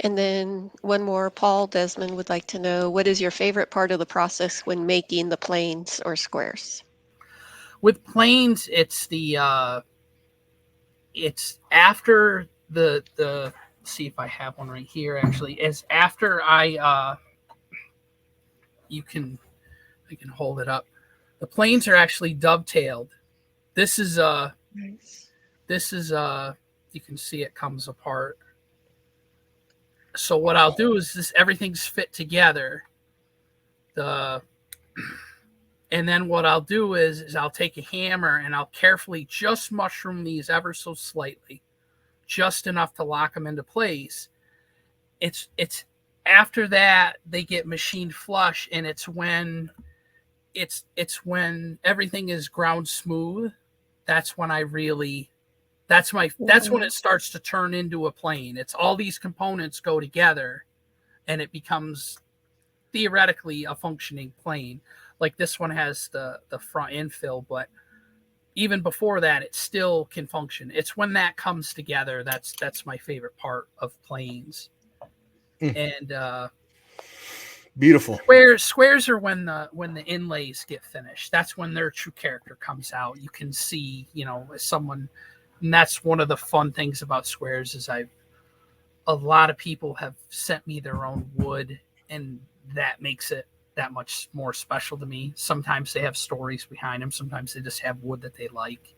And then one more, Paul Desmond would like to know, what is your favorite part of the process when making the planes or squares? With planes, it's after the see if I have one right here actually. Is after you can I can hold it up. The planes are actually dovetailed. This is Nice. this is you can see it comes apart. So what I'll do is this everything's fit together. The and then what I'll do is I'll take a hammer and I'll carefully just mushroom these ever so slightly, just enough to lock them into place. It's after that they get machined flush, and it's when everything is ground smooth. That's when I really that's when Mhm. it starts to turn into a plane. It's all these components go together, and it becomes theoretically a functioning plane. Like this one has the front infill, but even before that, it still can function. It's when that comes together that's my favorite part of planes. Mm. And Beautiful. squares are when the inlays get finished. That's when their true character comes out. You can see, someone, and that's one of the fun things about squares is a lot of people have sent me their own wood, and that makes it that much more special to me. Sometimes they have stories behind them. Sometimes they just have wood that they like.